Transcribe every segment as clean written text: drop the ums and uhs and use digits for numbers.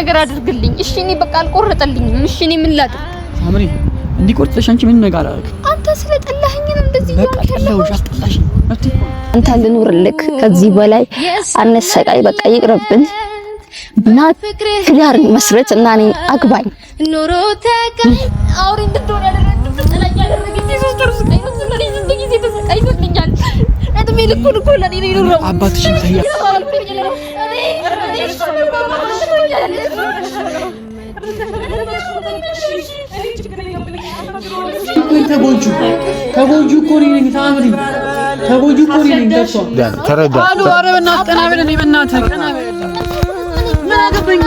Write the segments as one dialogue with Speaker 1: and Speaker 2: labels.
Speaker 1: ነገር አድርግልኝ እሺ እኔ በቃ አልቆረጠልኝም እሺ እኔ ምን ላድርግ
Speaker 2: ሳምሪ እንዲቆርጥሽ አንቺ ምን ነገር አላደረግም
Speaker 1: አንተ ስለጠላኸኝ ነው እንደዚህ
Speaker 2: አስጠላሽ
Speaker 3: አንተ ልኑርልክ ከዚህ በላይ አነሰቃይ በቃ ይቅርብን እና ትዳር መስረት እና እኔ አግባኝ
Speaker 1: ኖሮ ተቀኝ አውሪ እንደሆነ ያደረግኩት ተጠላኝ ያደረገኝ ሶስተር ስቃይ ነው ስለዚህ እንደዚህ ተሰቃይቶኛል እድሜ ልኩን እኮ ለኔ ነው ይኖረው
Speaker 2: አባትሽን ታያ ተጎጁ እኮ ነኝ ታምሪ ተጎጁ እኮ ነኝ ደርሶ
Speaker 4: ተረዳ
Speaker 2: አሉ አረብና ቀናበል እኔ በእናትህ ቀናበል ምን አገባኝ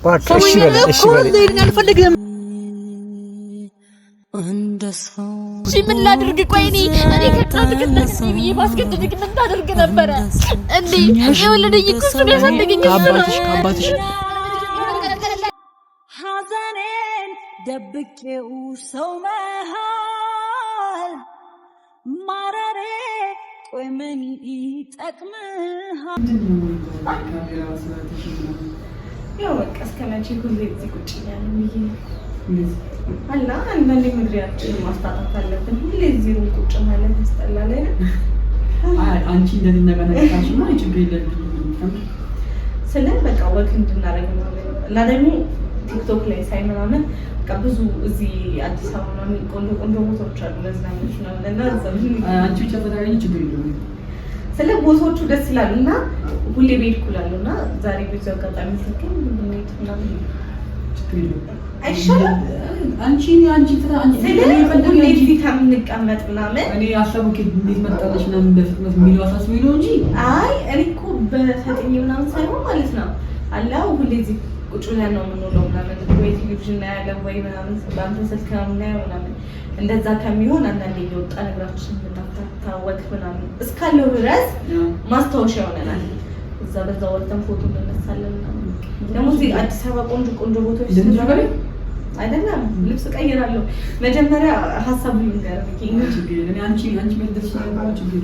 Speaker 2: ባክ እሺ በል አልፈልግም
Speaker 1: እሺ ምን ላድርግ ቆይ እኔ ከጣጥክ እንደዚህ ብዬ ባስገድድክ ምን ታደርግ ነበር እንዴ የወለደኝ እኮ እሱ ነው ያሳደገኝ
Speaker 2: ከአባትሽ
Speaker 5: ሐዘኔን ደብቄው ሰው መሃል ማረሬ ቆይ ምን ይጠቅምሃል
Speaker 6: ያው በቃ እስከመቼ ሁሌ እዚህ ቁጭ ያለን ይሄ አላ አንዳንዴ ምግሪያችን ማስታጣት አለብን ሁሌ እዚህ ቁጭ ማለት ያስጠላል አይደል
Speaker 2: አንቺ እንደዚህ ነገር ነካሽማ ችግር የለም
Speaker 6: ስለ በቃ ወክ እንድናረግ ነው ለደሙ ቲክቶክ ላይ ሳይ ምናምን በቃ ብዙ እዚህ አዲስ አበባ ነው ቆንጆ ቦታዎች አሉ ለዝናኞች ነው እና ዘመን
Speaker 2: አንቺ ብቻ ፈታኝ ችግር የለም
Speaker 6: ስለ ቦታዎቹ ደስ ይላልና ሁሌ ቤት ኩላሉና ዛሬ ብዙ አጋጣሚ ተከም ምንድነው ምናምን አይሻልም
Speaker 2: አንቺ ፍታ አንቺ
Speaker 6: እኔ ፈልጌ ከምንቀመጥ ምናምን
Speaker 2: እኔ አሰብኩ እንዴት መጣለሽ ምናምን በፍጥነት የሚለው አሳስቦኝ ነው እንጂ
Speaker 6: አይ እኔ እኮ በፈጥኝ ምናምን ሳይሆን ማለት ነው አላው ሁሌ እዚህ ቁጭ ብለን ነው የምንውለው ምናምን ወይ ቴሌቪዥን ላይ ያለ ወይ ምናምን ባንተ ስልክ ነው የምናየው ምናምን እንደዛ ከሚሆን አንዳንዴ እየወጣ ነገራችን ምናታወቅ ምናምን እስካለው ድረስ ማስታወሻ ይሆነናል እዛ በዛ ወጥተን ፎቶ እንነሳለን ምናምን ደግሞ እዚህ አዲስ አበባ ቆንጆ ቦታዎች ስለጀመረ አይደለም ልብስ ቀይራለሁ መጀመሪያ ሐሳቡ ይንገርልኝ
Speaker 2: እኔ አንቺ መልደሽ ነው ችግር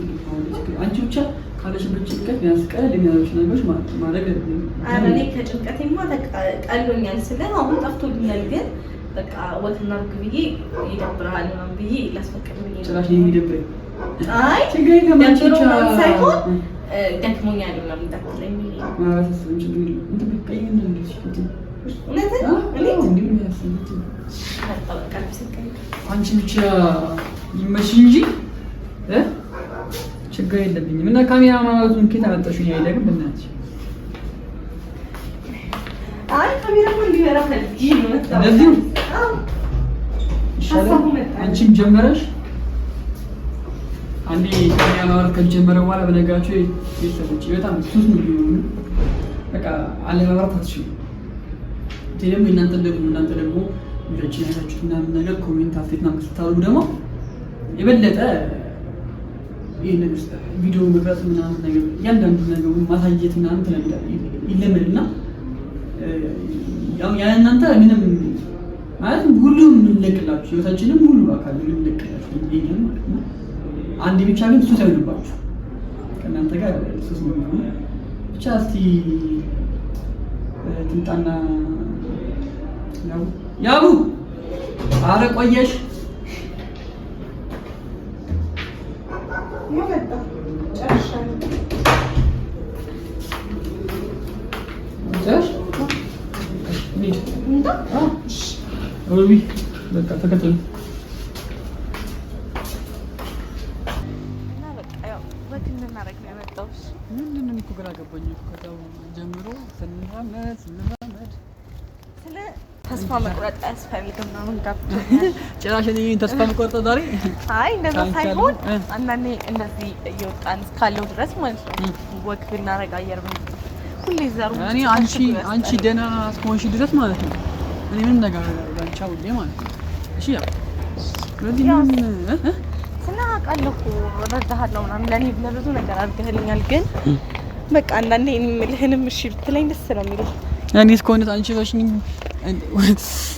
Speaker 2: አንቺ ብቻ ካለሽበት ጭንቀት ቢያንስ ቀለል የሚያደርግሽ ነገሮች ማድረግ
Speaker 6: እኔ ከጭንቀቴማ ቀሎኛል ስለ አሁን ጠፍቶኛል ግን በቃ ወትና ግብዬ ይደብራል ምናምን ብዬ ላስፈቅድልኝ
Speaker 2: ጭራሽ የሚደብረኝ
Speaker 6: አይ
Speaker 2: ችግር
Speaker 6: የለም ሳይሆን ደክሞኛል ምናምን ታክለኝ
Speaker 2: ማለት ነው ችግር የለም እንት በቀይን ነው አንቺ ብቻ ይመሽ እንጂ ችግር የለብኝም እና ካሜራ ማውጣቱን ከታ አመጣሽኝ አይደለም በእናትሽ
Speaker 6: አይ ካሜራ ምን ሊበራ ፈልጊ ነው
Speaker 2: እንደዚህ አንቺም ጀመረሽ አንዴ ካሜራ ማውጣት ከጀመረ በኋላ በነጋቸው ይተሰጭ በጣም ሱስ ነው በቃ አለ ማውጣት አትችልም ደግሞ እናንተ ደግሞ ልጅ ያላችሁና ነገር ኮሜንት አፍሪካና መስታወሉ ደግሞ የበለጠ ይሄን ቪዲዮ መቅረጽ ምናምን ነገር ያንዳንዱ ነገር ማሳየት ምናምን ተለምዳ ይለምድና ያው እናንተ ምንም ማለት ሁሉም እንለቅላችሁ ህይወታችንን ሙሉ አካል እንለቅላችሁ ይሄን ማለት ነው አንድ ብቻ ግን ሱስ አይሆንባችሁ ከእናንተ ጋር ሱስ ነው ብቻ እስቲ ትንጣና ያቡ አረ ቆየሽ
Speaker 6: ይመጣ ጨርሻለሁ
Speaker 2: በቃ ተከተሉ
Speaker 6: እና በቃ ያው ወክን እናረግ ነው የመጣው
Speaker 2: ምንድነው እኮ ግራ ገባኝ ከዛው ጀምሮ ስንራመድ
Speaker 6: ስለ ተስፋ መቁረጥ አያስፈልግም ነው እንጋብቻ
Speaker 2: ጭራሽ እኔ ተስፋ መቁረጥ ዛሬ
Speaker 6: አይ እንደዛ ሳይሆን አንዳንዴ እንደዚህ እየወጣን እስካለው ድረስ ማለት ነው ወክ ብናረግ አየር ሁሌ ዘሩ
Speaker 2: እኔ አንቺ ደህና እስከሆንሽ ድረስ ማለት ነው እኔ ምን ነገር አንቻው ሁሌ ማለት ነው እሺ ያ ስለዚህ ምን
Speaker 6: ስናቃለሁ ረዳሃለሁ ምናምን ለኔ ለብዙ ነገር አድርገህልኛል ግን በቃ አንዳንዴ ምልህንም እሺ ብትለኝ ደስ ነው የሚለው
Speaker 2: እኔ እስከሆነ አንቺ ባሽኝ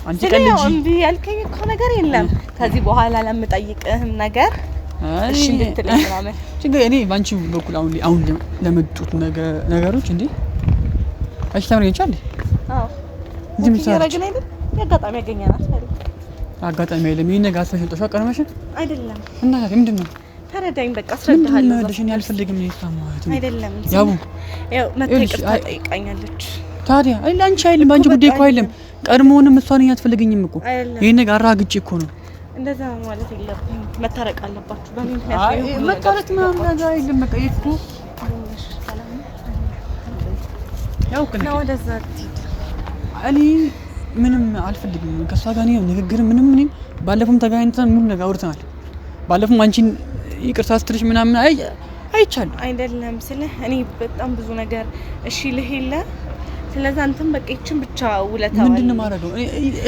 Speaker 2: አንቺ ቀልጂ
Speaker 6: እንዴ ያልከኝ እኮ ነገር የለም ከዚህ በኋላ ለምጠይቅህም ነገር እሺ ብትለኝ ምናምን
Speaker 2: ችግር እኔ ባንቺ በኩል አሁን ለመጡት ነገሮች እንዴ እሺ ተመረገች አይደል?
Speaker 6: አዎ
Speaker 2: እንዴ ምሳሌ
Speaker 6: ያረጋግን አይደል? ያጋጣሚ ያገኛናት አይደል?
Speaker 2: አጋጣሚ አይደለም። ይሄን ነገር አስፈሽልጦሽ ቀርመሽ
Speaker 6: አይደለም።
Speaker 2: እና ምንድነው?
Speaker 6: ተረዳኝ በቃ አስረዳሃለሁ።
Speaker 2: ምንድነው አልፈልግም ነው ማለት ነው
Speaker 6: አይደለም።
Speaker 2: ያቡ
Speaker 6: ያው መተይቅር ታጠይቃኛለች።
Speaker 2: ታዲያ አንቺ አይደለም አንቺ ጉዳይ እኮ አይደለም። ቀድሞውንም እሷን አትፈልገኝም እኮ ይሄን ነገር አራግጬ እኮ ነው።
Speaker 6: እንደዛ ማለት የለብህም። መታረቅ አለባችሁ። በምን ምክንያት ነው?
Speaker 2: አይ መታረቅ ምናምን ነገር አይደለም። በቃ የት ነው ያው ከነ
Speaker 6: ወደዛ
Speaker 2: እኔ ምንም አልፈልግም ከሷ ጋር ነው ንግግር ምንም ባለፈውም ተጋኝተን ሙሉ ነገር አውርተናል። ባለፈውም አንቺን ይቅርታ ስትልሽ ምናምን አይቻለሁ
Speaker 6: አይደለም ስለ እኔ በጣም ብዙ ነገር እሺ ልሄለ ስለዚህ አንተም በቃ እቺን ብቻ ውለታው
Speaker 2: ምንድነው ማረጋው?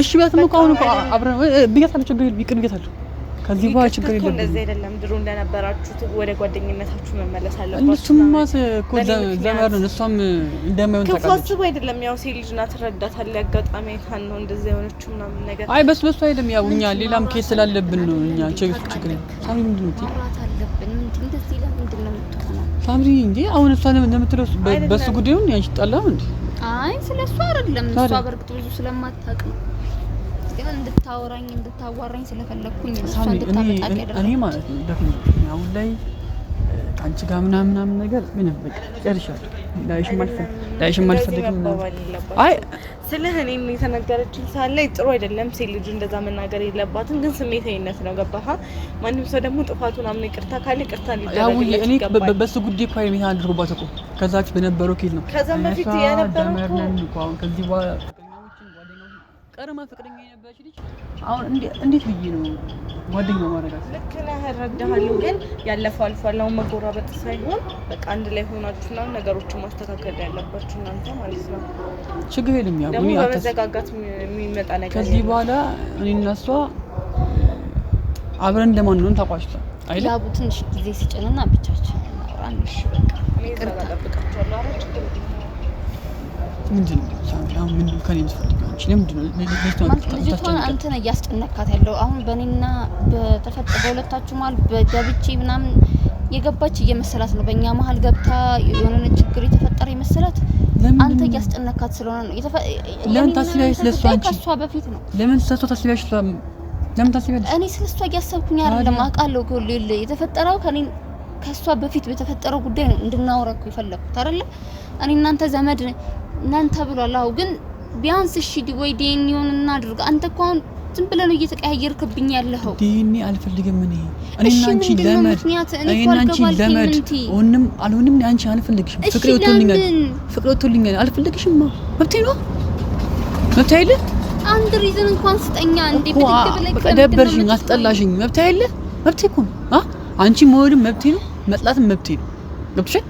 Speaker 2: እሺ ባትም እኮ አሁን እኮ አብረን ብያታለሁ። ችግር የለም ይቅር ብያታለሁ። ከዚህ በኋላ ችግር የለም።
Speaker 6: እንደዚህ አይደለም ድሮ እንደነበራችሁ ወደ ጓደኝነታችሁ መመለስ አለባችሁ።
Speaker 2: እሱማስ እኮ ዘመር ነው። እሷም እንደማይሆን ታውቃለች።
Speaker 6: ከፋስ አይደለም ያው ሴት ልጅ ናት ትረዳታለህ። አጋጣሚ ታን ነው እንደዚህ የሆነችው ምናምን ነገር
Speaker 2: አይ በስ አይደለም ያው እኛ ሌላም ኬስ ስላለብን ነው እኛ ችግር ነው። ሳምሪ ምንድነው
Speaker 1: አለብን እንደዚህ ለምንድን ነው የምትሆነው?
Speaker 2: ሳምሪ እንዴ አሁን እሷ እንደምትለው በሱ ጉዳይ ነው ያንቺ ጣላው እንዴ?
Speaker 1: አይ ስለሱ አይደለም እሷ በርግጥ ብዙ ስለማታውቅ ነው ግን እንድታዋራኝ ስለፈለኩኝ ነው እሷ እንድታመጣ ያደረኩት።
Speaker 2: እኔ ማለት ነው ደፍኝ አሁን ላይ አንቺ ጋር ምናምን ነገር ምንም በቃ ጨርሻለሁ። ላይሽም አልፈልግም ነው አይ
Speaker 6: ስለህ እኔም የተነገረችኝ ሳለ ጥሩ አይደለም። ሴት ልጅ እንደዛ መናገር የለባትም ግን ስሜታዊነት ነው ገባህ? ማንም ሰው ደግሞ ጥፋቱን አምኖ ይቅርታ ካለ ይቅርታ ሊደረግለት ይገባል።
Speaker 2: እኔ በሱ ጉዳይ እኮ አይደለም አድርጎባት እኮ ከዛ በፊት በነበረው ኬዝ ነው።
Speaker 6: ከዛም በፊት የነበረው
Speaker 2: እኮ አሁን ከዚህ በኋላ ቀረማ ፍቅረኛ የነበረች ልጅ አሁን እንዴት ብዬ ነው ጓደኛው ማረጋት?
Speaker 6: ልክ ነህ እረዳሃለሁ። ግን ያለፈው አልፏል። አሁን መጎራበጥ ሳይሆን በቃ አንድ ላይ ሆናችሁና ነገሮችን ማስተካከል ያለባችሁ እናንተ ማለት ነው።
Speaker 2: ችግር የለም ያው
Speaker 6: ደግሞ በመዘጋጋት የሚመጣ ነገር
Speaker 2: ከዚህ በኋላ እኔና እሷ አብረን እንደማንሆን ታውቃለህ አይደል?
Speaker 1: ያቡ ትንሽ ጊዜ ሲጨንና ብቻችን እናወራንሽ በቃ
Speaker 6: ይቅርታ ጠብቃችኋለሁ። አረ ችግር የለም።
Speaker 2: ምንድነው አሁን ምን ከኔ የምትፈልጊው አንቺ?
Speaker 1: ልጅቷን አንተ ነህ እያስጨነካት ያለው። አሁን በእኔና በሁለታችሁ መሀል በገብቼ ምናምን የገባች እየመሰላት ነው። በእኛ መሀል ገብታ የሆነ ችግር የተፈጠረ የመሰላት አንተ እያስጨነካት ስለሆነ ነው።
Speaker 2: ለምን ታስቢያለሽ? ስለሷ አንቺ
Speaker 1: ከሷ በፊት ነው።
Speaker 2: ለምን ስለሷ ታስቢያለሽ? ለምን ታስቢያለሽ?
Speaker 1: እኔ ስለሷ እያሰብኩኝ አይደለም አውቃለሁ። የተፈጠረው ከሷ በፊት በተፈጠረው ጉዳይ ነው እንድናወራ እኮ የፈለኩት አይደለ? እኔ እናንተ ዘመድ እናንተ ብሏል። አዎ ግን ቢያንስ እሺ ወይ ዲኤንኤውን እናድርግ። አንተ እኮ አሁን ዝም ብለህ ነው እየተቀያየርክብኝ ያለኸው።
Speaker 2: ዲኤንኤ አልፈልግም እኔ እና አንቺ ለመድ ሆንም አልሆንም አንቺ አልፈልግሽም። ፍቅሬ ወጥቶልኛል አልፈልግሽም። መብቴ ነው መብቴ አይደለ?
Speaker 1: አንድ ሪዝን እንኳን ስጠኛ እንዴ
Speaker 2: በቃ ደበርሽኝ፣ አስጠላሽኝ። መብቴ አይደለ? መብቴ እኮ ነው። አንቺ መወድም መብቴ ነው፣ መጥላትም መብቴ ነው። ገብቶሻል?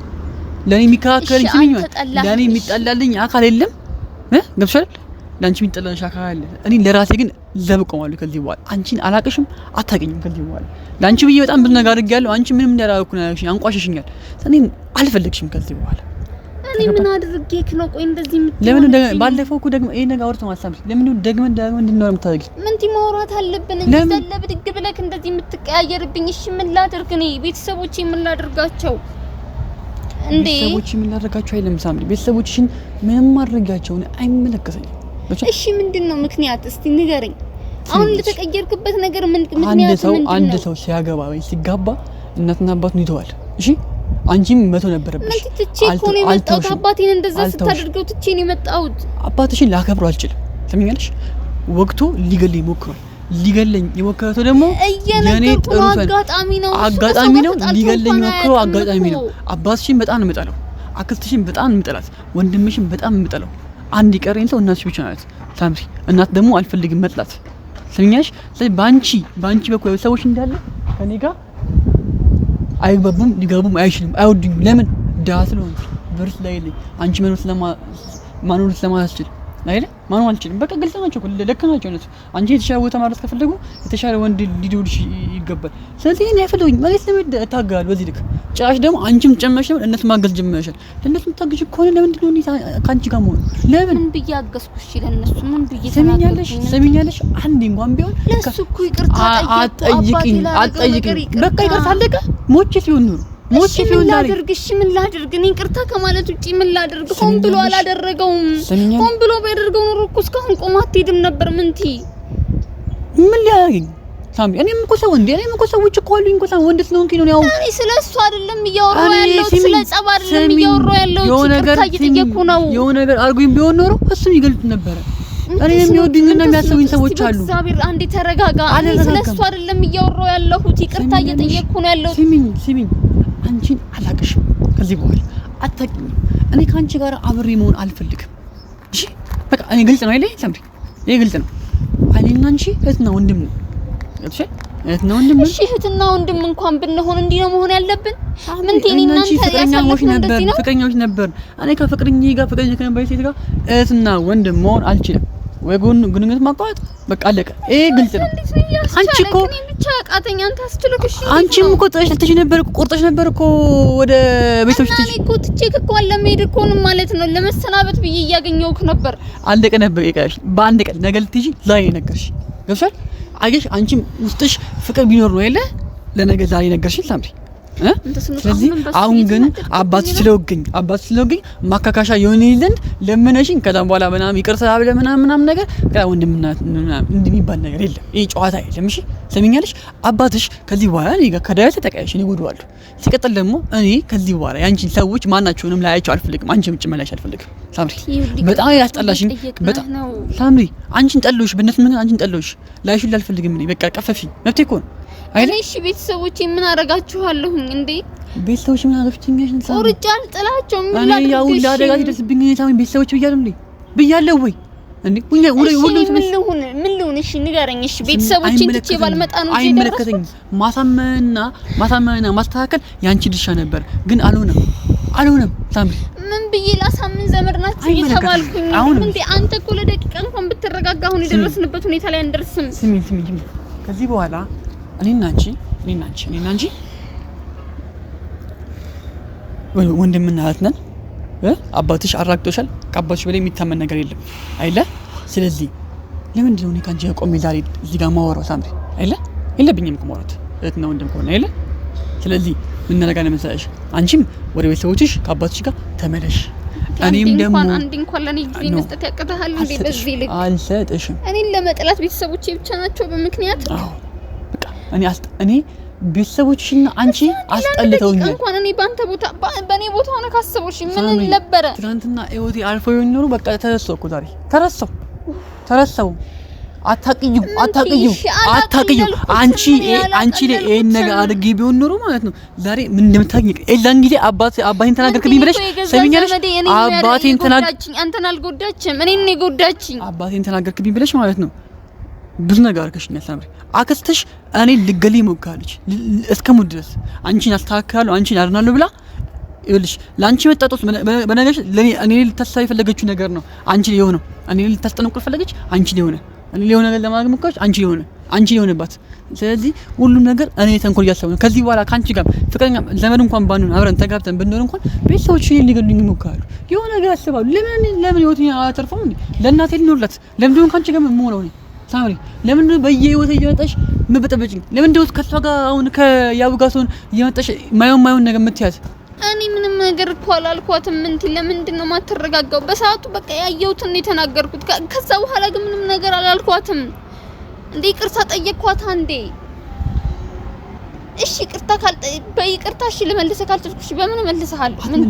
Speaker 2: ለኔ የሚከራከረኝ ሲሚኝ ለኔ የሚጠላልኝ አካል የለም። ገብቶሻል? ላንቺ የሚጠላልሽ አካል አለ። እኔ ለራሴ ግን ዘብቀዋለሁ። ከዚህ በኋላ አንቺን አላቅሽም፣ አታውቂኝም። ከዚህ በኋላ ላንቺ ብዬ በጣም ብዙ ነገር አድርጌያለሁ። አንቺ ምንም እንዳላደረኩ ነው ያልሽኝ፣ አንቋሽሽኛል። እኔ አልፈልግሽም ከዚህ በኋላ።
Speaker 1: እኔ ምን አድርጌክ ነው? ቆይ እንደዚህ የምትለው
Speaker 2: ለምን? ባለፈው እኮ ደግሞ ይሄ ነገር አውርተን ማሳብ ለምን ደግመን እንድንኖር የምታደርጊ?
Speaker 1: ምን ማውራት አለብን እንጂ ዘለብድግ ብለክ እንደዚህ የምትቀያየርብኝ? እሺ ምን ላድርግ? እኔ ቤተሰቦቼ ምን ላድርጋቸው እንዴ?
Speaker 2: ቤተሰቦቼ ምን ላድርጋቸው አይደለም ሳምሪ፣ ቤተሰቦችሽን ምንም ማድረጋቸው አይመለከተኝም።
Speaker 1: እሺ ምንድነው ምክንያት? እስቲ ንገረኝ። አሁን ለተቀየርክበት ነገር ምን ምክንያት ምንድነው?
Speaker 2: አንድ ሰው ሲያገባ ወይ ሲጋባ እናትና አባቱን ይተዋል። እሺ አንቺም መቶ ነበረብሽ።
Speaker 1: ምን ትቼ እኮ ነው የመጣሁት። አባቴን እንደዛ ስታደርገው ትቼ ነው የመጣሁት።
Speaker 2: አባትሽን ላከብረው አልችልም። ሰምኛለሽ? ወቅቱ ሊገለኝ ሞክሯል። ሊገለኝ የሞከረው ደግሞ የኔ ጥሩ አጋጣሚ ነው። ሊገለኝ ሞክሮ አጋጣሚ ነው። አባትሽን በጣም ነው የምጠላው፣ አክስትሽን በጣም ነው የምጠላት፣ ወንድምሽን በጣም ነው የምጠላው። አንድ ይቀረኝ ሰው እናትሽ ብቻ ናት ሳምሪ። እናት ደግሞ አልፈልግም መጥላት። ሰምኛለሽ? ስለዚህ ባንቺ በኩል ሰዎች እንዳለ ከኔ ጋር አይግባቡም፣ ሊጋቡም አይችልም፣ አይወዱኝም። ለምን? ዳስ ነው ብርስ ላይ ልኝ አንቺ ማኖር ስለማያስችል አይደል? ማኖር አልችልም። በቃ ግልጽ ናቸው፣ ልክ ናቸው እነሱ። አንቺ የተሻለ ቦታ ማድረስ ከፈለጉ የተሻለ ወንድ ሊደውልሽ ይገባል። ስለዚህ እኔ አይፈልጉኝ ማለት ነው ታጋል። በዚህ ልክ ጫሽ ደግሞ አንቺም ጨመሽ ነው እነሱ ማገዝ ጀመረሻል። ለነሱ ታግሽ ከሆነ ለምንድን ነው ካንቺ ጋር መሆን? ለምን
Speaker 1: ምን ብያገዝኩ? እሺ ለነሱ ምን ብዬ
Speaker 2: ሰሚኛለሽ? አንድ እንኳን ቢሆን
Speaker 1: ለሱ እኮ ይቅርታ
Speaker 2: አጠይቂኝ። በቃ ይቅርታ አለቀ። ሞቼ ሲሆን ኑሩ ሞት ፊው ዛሬ
Speaker 1: እሺ ምን ላድርግ? እኔ ይቅርታ ከማለት ውጪ ምን ላድርግ? ሆን ብሎ አላደረገውም። ሆን ብሎ ቢያደርገው ኖሮ እኮ እስካሁን ቆማ አትሄድም ነበር። ምን ሊያደርግ ሳሚ? እኔም እኮ ሰው ሰዎች እኮ አሉኝ እኮ ሰው ወንድስ ነው እንኪ ነው ያው እኔ ስለሱ አይደለም እያወራሁ ያለው ስለ ጸብ አይደለም እያወራሁ ያለው ይቅርታ እየጠየኩ ነው። የሆነ ነገር አርጉኝ ቢሆን ኖሮ እሱም ይገልጥ ነበር። እኔ የሚወዱኝና የሚያስቡኝ ሰዎች አሉ። እግዚአብሔር አንዴ ተረጋጋ። እኔ ስለሱ አይደለም እያወራሁ ያለሁት ይቅርታ እየጠየኩ ነው ያለው። ሲሚኝ አንቺን አላቅሽም ከዚህ በኋላ አታውቂኝም። እኔ ካንቺ ጋር አብሬ መሆን አልፈልግም። እሺ በቃ እኔ ግልጽ ነው አይደል ሳምሪ? ይሄ ግልጽ ነው። እኔና አንቺ እህትና ወንድም ነው። እሺ እህትና ወንድም እንኳን ብንሆን እንዲህ ነው መሆን ያለብን። ምን ቴኒና አንተ ፍቅረኛዎች ነበር። እኔ ከፍቅረኛዬ ጋር ከነበረች ሴት ጋር እህትና ወንድም መሆን አልችልም። ወይ ግንኙነት ማቋረጥ በቃ አለቀ። ይሄ ግልጽ ነው። አንቺ እኮ ብቻ ቃተኛ አንተ አስችልኩሽ። አንቺም እኮ ጥለሽ ነበር ቆርጠሽ ነበር እኮ ወደ ቤተሰቦች ትጂ እኮ ትቼክ እኮ ለመሄድ እኮ ነው ማለት ነው። ለመሰናበት ብዬ እያገኘሁክ ነበር። አለቀ ነበር ይቀርሽ። በአንድ ቀን ነገ ልትጂ ዛሬ ነገርሽ ገብሻል። አየሽ አንቺም ውስጥሽ ፍቅር ቢኖር ነው አይደለ ለነገ ዛሬ ነገርሽኝ ሳምሪ። ስለዚህ አሁን ግን አባትሽ ስለወገኝ ማካካሻ የሆነ ይዘንድ ለምነሽኝ ከዛም በኋላ ምናምን ይቅርታ ብለ ምናምን ነገር ወንድምና እንደሚባል ነገር የለም። ይሄ ጨዋታ የለም። እሺ ሰሚኛለሽ? አባትሽ ከዚህ በኋላ እኔ ጋር ከዳይ ተጠቃይሽ እኔ ጎድዋለሁ። ሲቀጥል ደግሞ እኔ ከዚህ በኋላ ያንቺን ሰዎች ማናቸውንም ላያቸው አልፈልግም። አንቺ ብቻ መላሽ አልፈልግም ሳምሪ። በጣም ያስጠላሽኝ በጣም ሳምሪ። አንቺን ጠልሎሽ በእነሱ ምን አንቺን ጠልሎሽ ላይሽል አልፈልግም። እኔ በቃ ቀፈፊኝ መብቴ እኮ ነው። እኔ እሺ ቤተሰቦቼ ምን አረጋችኋለሁ እንዴ? ቤተሰቦቼ ምን አረጋችሁኛል? ኦርጫል ጥላቸው ምን ላድርግ? እኔ ያው ለአደጋ ሲደርስብኝ ታምን ቤተሰቦቼ ብያለሁ ወይ እንዴ? ምን ልሁን? እሺ ንገረኝ። እሺ ቤተሰቦቼን ትቼ ባልመጣ ነው እንጂ አይመለከተኝም። ማሳመንና ማስተካከል ያንቺ ድርሻ ነበር፣ ግን አልሆነም ሳምሪ። ምን ብዬ ላሳምን? ዘመድ ናችሁ እየተባልኩኝ እንዴ? አንተ እኮ ለደቂቃ እንኳን ብትረጋጋ አሁን የደረስንበት ሁኔታ ላይ አንደርስም። ስሚ ከዚህ በኋላ እኔና አንቺ ወንድምና እህት ነን። አባትሽ አራግጦሻል። ከአባትሽ በላይ የሚታመን ነገር የለም አይደለ? ስለዚህ ለምንድን ነው እኔ ካንቺ ቆሜ ዛሬ እዚህ ጋር ማወራው ሳምሪ? አይደለ? የለብኝም እኮ ማውራት እህትና ወንድም ከሆነ አይደለ? ስለዚህ ምን እናደርጋለን መሰለሽ? አንቺም ወደ ቤተሰቦችሽ ከአባትሽ ጋር ተመለሽ። እኔም ደግሞ አንድ እንኳን ለኔ ጊዜ መስጠት ያቀታሃል እንዴ? በዚህ ልክ አልሰጥሽም። እኔን ለመጥላት ቤተሰቦቼ ብቻ ናቸው በምክንያት። አዎ በቃ እኔ ቤተሰቦችሽና አንቺ አስጠልተውኛል። እንኳን እኔ በኔ ቦታ ሆነ ካሰቦሽ ምን ነበረ? ትናንትና ኤኦቲ አልፎ ይኖሩ በቃ ተረሳው እኮ ዛሬ ተረሳው። አታቅዩ አንቺ ላይ ይሄን ነገር አድርጌ ቢሆን ኖሮ ማለት ነው ዛሬ ምን እንደምታገኝ እዛን ጊዜ አባቴን ተናገርክብኝ ብለሽ ሰሚኛለሽ? አባቴን ተናገርኩኝ። አንተን አልጎዳችም፣ እኔን ነው የጎዳችኝ። አባቴን ተናገርክብኝ ብለሽ ማለት ነው ብዙ ነገር አድርገሽኛል ሳምሪ። አክስትሽ እኔ ልገለኝ ሞክራለች እስከሙት ድረስ አንቺን አስተካክላለሁ አንቺን አድናለሁ ብላ ይኸውልሽ ለአንቺ መጣጦት በነገርሽ እኔ ልታሳይ የፈለገችው ነገር ነው አንቺ ላይ የሆነው። እኔ ልታስጠነቅቅ ፈለገች አንቺ ላይ የሆነ እኔ ሊሆነ ነገር ለማድረግ ሞከረች አንቺ ሊሆነባት። ስለዚህ ሁሉም ነገር እኔ ተንኮል እያሰብኩ ነው። ከዚህ በኋላ ካንቺ ጋር ፍቅረኛ ዘመድ እንኳን ባንሆን አብረን ተጋብተን ብንኖር እንኳን ቤተሰቦች እኔን ሊገሉኝ ይሞክራሉ። የሆነ ነገር ያስባሉ። ለምን ህይወቴን አላተርፈውም እንዴ? ለእናቴ ልኖርላት ለምንድን ነው ካንቺ ጋር የምሆነው እኔ ሳምሪ? ለምንድን ነው በየህይወቴ እየመጣሽ የምትበጠብጪኝ? ለምንድን ነው ከሷ ጋር አሁን ከያቡ ጋር ሰውን እየመጣሽ ማየውን ነገር የምትያዝ? እኔ ምንም ነገር እኮ አላልኳትም። ለምንድን ነው የማትረጋጋው? በሰዓቱ በቃ ያየሁትን የተናገርኩት። ከዛ በኋላ ግን ምንም ነገር አላልኳትም። እንዴ ይቅርታ ጠየቅኳት አንዴ። እሺ ይቅርታ በይቅርታ እሺ ልመልሰህ ካልቻልኩሽ በምን እመልስሃለሁ? ለምን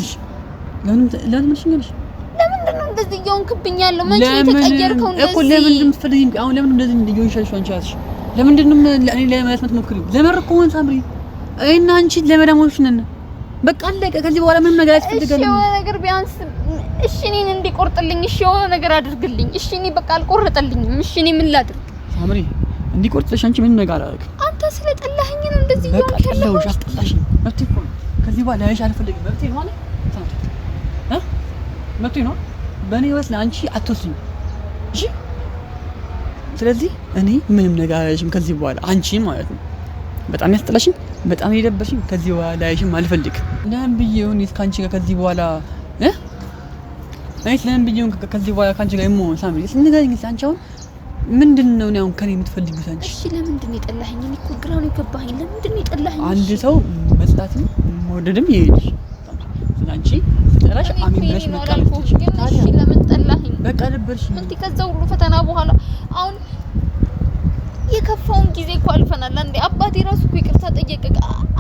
Speaker 1: ለምንድን ነው እንደዚህ እየሆንክብኝ ያለው? መቼ ተቀየርከው እንደዚህ? እኮ ለምንድን ነው የምትፈልጊኝ? አሁን ለምን እንደዚህ እየሆንሻልሽ አንቺ አትሽ? ለምንድን ነው እኔ ለማለት የምትሞክሪው? ለመረቅ ከሆነ ሳምሪ እና አንቺ ለመዳሞች ነን። በቃ አለቀ። ከዚህ በኋላ ምንም ነገር አያስፈልግም። እሺ የሆነ ነገር ቢያንስ እሺ እኔን እንዲቆርጥልኝ እሺ የሆነ ነገር አድርግልኝ። እሺ እኔ በቃ አልቆርጥልኝም። እሺ እኔ ምን ላድርግ? ሳምሪ እንዲቆርጥልሽ አንቺ ምን ነገር አላደርግም። አንተ ስለጠላኸኝ ነው እንደዚህ እየሆንክ ያለው። በቃ አስጠላሽኝ። መብቴ እኮ ነው። ከዚህ በኋላ ያይሽ አልፈልግም። መብቴ ነው አለ መብቴ ነው። በእኔ ወስ ለአንቺ አትወስኝ። እሺ ስለዚህ እኔ ምንም ነገር አላየሽም ከዚህ በኋላ አንቺ ማለት ነው። በጣም ያስጠላሽኝ፣ በጣም የደበሽኝ። ከዚህ በኋላ ላይሽም አልፈልግም። ለምን ብዬውን ካንቺ ጋር ከዚህ በኋላ ለምን ብዬውን ከዚህ በኋላ ካንቺ ጋር የምሆን ሳምሪ ንገሪኝ። አንቺ አሁን ምንድነው ነው አሁን ከኔ የምትፈልጊው አንቺ? እሺ ለምንድን ነው የጠላኸኝ? እኔ እኮ ግራ ነው የገባኸኝ። ለምንድን ነው የጠላኸኝ? አንድ ሰው መጥላትም
Speaker 2: መውደድም ይሄድሽ አንቺ ስለራሽ አሚን ብለሽ መቀበል
Speaker 1: እሺ ለምን ጠላኸኝ?
Speaker 2: በቃ ነበርሽ
Speaker 1: እንት ከዛው ሁሉ ፈተና በኋላ አሁን የከፋውን ጊዜ እኮ አልፈናል። አንዴ አባቴ ራሱ እኮ ይቅርታ ጠየቀ።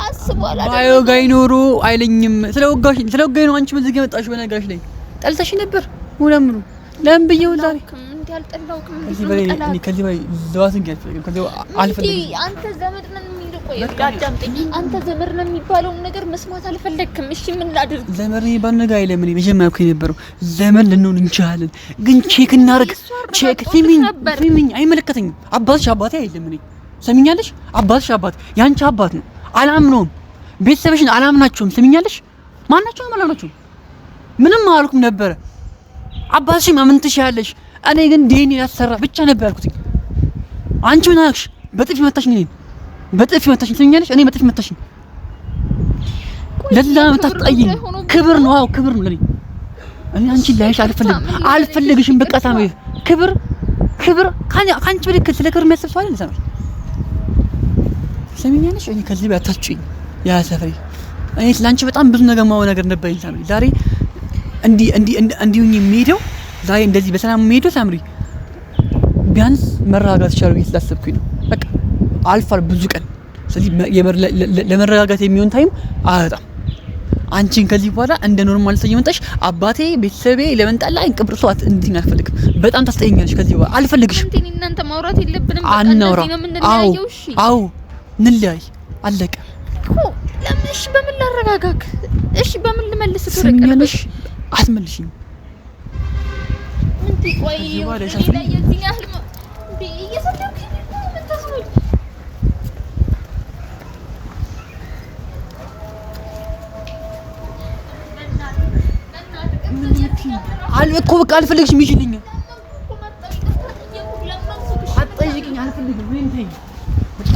Speaker 1: አስቧል አይደል?
Speaker 2: ባዮጋይ ኖሮ አይለኝም። ስለወጋኝ ነው አንቺ በዚህ ጋር መጣሽ። በነጋሽ ላይ ጠልተሽ ነበር ወለምሩ ለምን ብዬው ዛሬ
Speaker 1: እንዴ አልጠላውክም።
Speaker 2: ከዚህ በላይ ዘዋትን ከዚህ አልፈልግም።
Speaker 1: አንተ ዘመድ ነን የሚልቆ ያዳምጠኝ። አንተ ዘመድ ነን የሚባለውን ነገር መስማት አልፈለግክም። እሺ ምን ላድርግ?
Speaker 2: ዘመድ ነኝ የሚባለው ነገር አይደለም። እኔ መጀመሪያ እኮ የነበረው ዘመድ ልንሆን እንችላለን፣ ግን ቼክ እናድርግ። ቼክ ሲሚኝ አይመለከተኝም። አባትሽ አባቴ አይደለም። እኔ ሰሚኛለሽ? አባትሽ አባት ያንቺ አባት ነው። አላምነውም። ቤተሰብሽን አላምናቸውም። ሰሚኛለሽ? ማናቸውም አላምናቸውም። ምንም አላልኩም ነበረ። አባትሽም አምንትሽ ያለሽ እኔ ግን ዲኤንኤ ያሰራ ብቻ ነበር ያልኩት። አንቺ ምን አልክሽ? በጥፊ መታሽኝ። እኔ በጥፊ መታሽኝ። ትኛለሽ? እኔ በጥፊ መታሽኝ። ለዛ መታጣይኝ ክብር ነው። አዎ ክብር ነው ለኔ። እኔ አንቺ ላይሽ አልፈልግሽም። በቃ ሳሚ ክብር ካንቺ በልክ ስለ ክብር የሚያስብ ሰው አይደል? ሳሚ ሰሚኛለሽ? እኔ ከዚህ ባታችኝ ያ ሰፈሪ እኔ ስላንቺ በጣም ብዙ ነገር ማወቅ ነገር ነበረኝ ሳሚ። ዛሬ እንዲሁኝ የሚሄደው ዛሬ እንደዚህ በሰላም የሚሄደው ሳምሪ ቢያንስ መረጋጋት ይችላል ብዬ ስላሰብኩኝ ነው። በቃ አልፏል ብዙ ቀን። ስለዚህ ለመረጋጋት የሚሆን ታይም አያጣም። አንቺን ከዚህ በኋላ እንደ ኖርማል ሰው እየመጣሽ አባቴ ቤተሰቤ ለመንጣላ እንቅብርሷት እንዲህ አልፈልግም። በጣም ታስጠይኛለሽ። ከዚህ በኋላ አልፈልግሽም።
Speaker 1: እንዴ እናንተ ማውራት የለብንም። በቃ እንደዚህ ነው የምንለያየው። እሺ
Speaker 2: አዎ እንለያይ። አለቀ
Speaker 1: እኮ። ለምን? እሺ በምን ላረጋጋክ? እሺ በምን ልመልስ?
Speaker 2: ትረቀለሽ? አትመልሽኝ።
Speaker 1: እንዴ ቆይ ላይ የዚህ ያህል እንዴ እየሰደብክ ነው የምታስሩት?
Speaker 2: እኮ በቃ አልፈልግሽም። ይሽልኝ አትጠይቂኝ። አልፈልግም።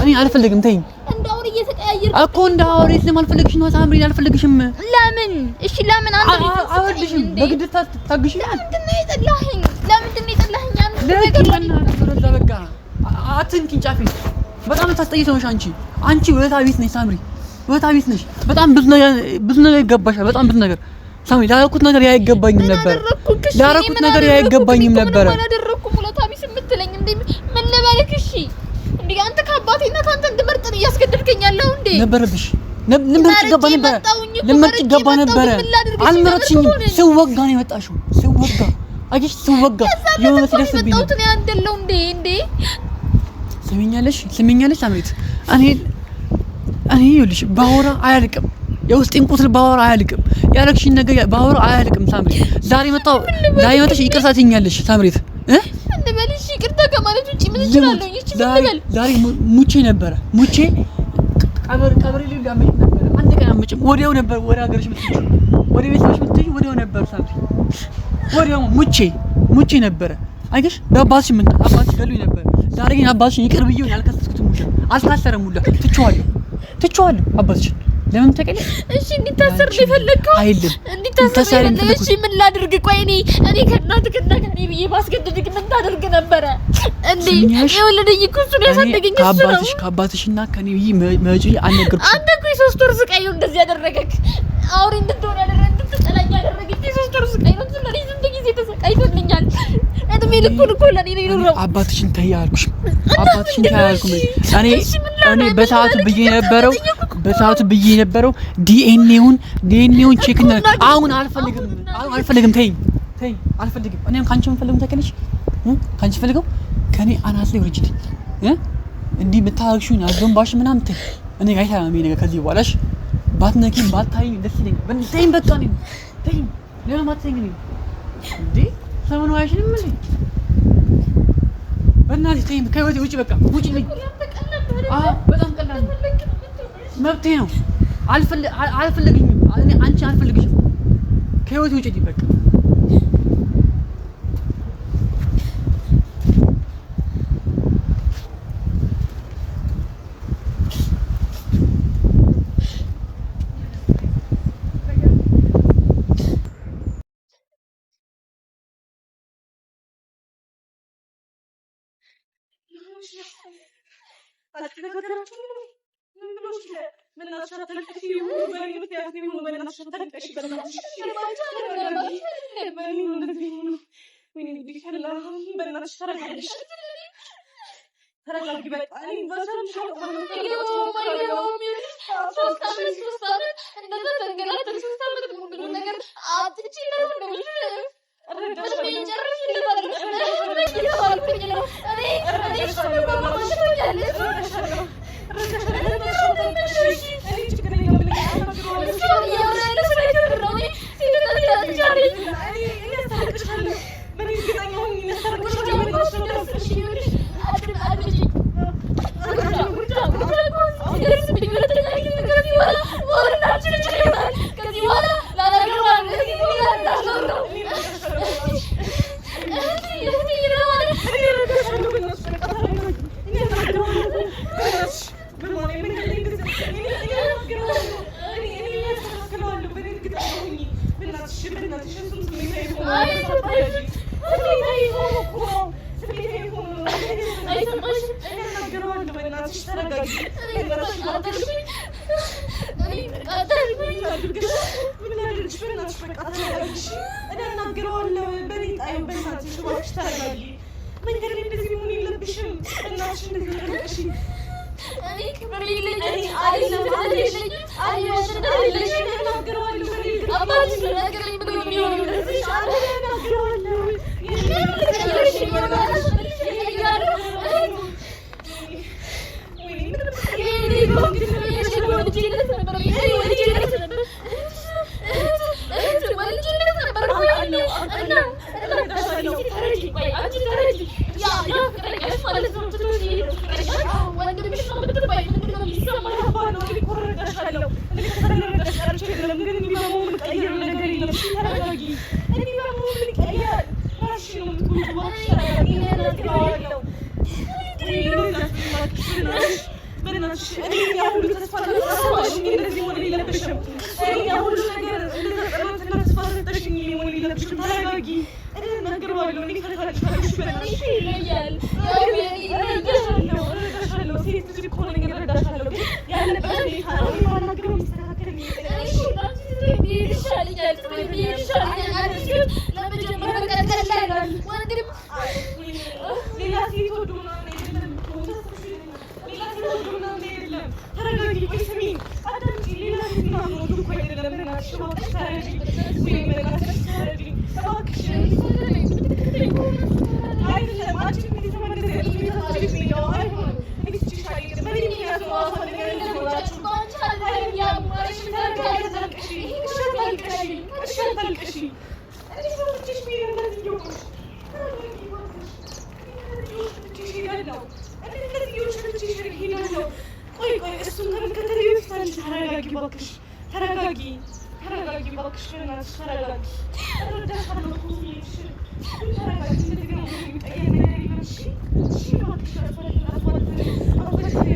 Speaker 2: እኔ አልፈልግም። ተይኝ።
Speaker 1: እንዳውሪ እየተቀያየርክ
Speaker 2: እኮ እንዳውሪ ስለማልፈልግሽ ነው ሳምሪ። አልፈልግሽም።
Speaker 1: ለምን? እሺ ለምን? አንተ
Speaker 2: አልፈልግሽም። በግድ ታግሽ።
Speaker 1: ለምንድን ነው የጠላኸኝ? ለምንድን ነው የጠላኸኝ?
Speaker 2: ለምን በቃ አትንኪኝ። ጫፊ በጣም ታስጠይተውሽ። አንቺ ወታ ቤት ነሽ ሳምሪ። ወታ ቤት ነሽ። በጣም ብዙ ነገር ይገባሻል። በጣም ብዙ ነገር ሳምሪ። ላደረኩት ነገር አይገባኝም ነበር። ላደረኩት ነገር አይገባኝም ነበር።
Speaker 1: አላደረኩም። ወታ ቢስ የምትለኝ እንዴ? ምን ልበልክ? እሺ እንዴ አንተ ከአባቴና ካንተ እንድመርጥ እያስገደድከኝ ያለው እንዴ? ነበረብሽ። ልመርጥ ገባ ነበረ። አልመረጥሽኝም። ስወጋ ነው የመጣሽው። ስወጋ አጅሽ ስወጋ የሆነ ሲደርስብኝ ነው ያንደለው እንዴ? ስሚኛለሽ ሳምሪት፣ እኔ ይኸውልሽ ባወራ አያልቅም። የውስጤን ቁስል ባወራ አያልቅም። ያረክሽኝ ነገር ባወራ አያልቅም ሳምሪት። ዛሬ መጣሽ ይቅርታ ትይኛለሽ ሳምሪት። እንበልሽ ይቅርታ ከማለት ውጪ ምን እችላለሁ? ዛሬ ሙቼ ነበረ። ቀብር ሊል ያመጭ ነበር። አንድ ቀን አመጭም። ወዲያው ነበር ወደ ሀገርሽ ምትሄጂ፣ ወደ ቤተሰብሽ ምትሄጂ ወዲያው ነበር ሳምሪ። ወዲያው ሙቼ ነበረ። አይገሽ በአባትሽ አባትሽ ገሉኝ ነበር። ዛሬ ግን አባትሽን ይቅር ብዬው ያልከሰስኩትም ሙላ አልታሰረም። ሙላ ትቼዋለሁ አባትሽን። ለምን ተቀለሽ? እሺ እንዲታሰር ነው የፈለግከው? አይደለም እንዲታሰር ነው። እሺ ምን ላድርግ? ቆይ እኔ ከእናትህና ከእኔ ብዬ ባስገድድክ ምን ታደርግ ነበረ እንዴ? የወለደኝ እኮ እሱ ነው ያሳደገኝ። እሱ ነው ከአባትሽና ከእኔ ብዬ መጪ አልነገርኩሽም። አንተ እኮ የሶስት ወር ስቃይ ነው እንደዚህ ያደረገክ። አውሬ እንድትሆን እንድትጠላኝ ያደረገኝ የሶስት ወር ስቃይ ነው። ስለዚህ ስንት ጊዜ ተሰቃይቶልኛል። እድሜ ልኩን እኮ ለኔ ነው የኖረው። አባትሽን ተይ አልኩሽ። አባትሽን ተይ አልኩሽ። እኔ በሰዓቱ ብዬ የነበረው ዲኤንኤውን ቼክ እና አሁን አልፈልግም። ተይ አልፈልግም። እኔም ካንቺ የምፈልገው ታውቂያለሽ። ካንቺ ፈልገው ከኔ አናት ላይ ወርጅልኝ። እንዲህ የምታረግሽውን አዞንባሽ ምናምን ተይ። እኔ ጋር አይታማም ነገር ከዚህ በኋላሽ ባትነኪም ባታይኝ ደስ ይለኛል። ተይኝ በቃ ተይኝ። ለምን ማትተይኝ እንዴ? ሰሞኑ አይሽንም እንዴ? በእናትሽ ተይኝ። ከህይወቴ ውጪ በቃ ውጪልኝ። በጣም ቀላል ነው። መብቴ ነው። አልፈልግኝም። አንቺ አልፈልግሽም። ከህይወቴ ውጪልኝ በቃ።
Speaker 6: Thank you.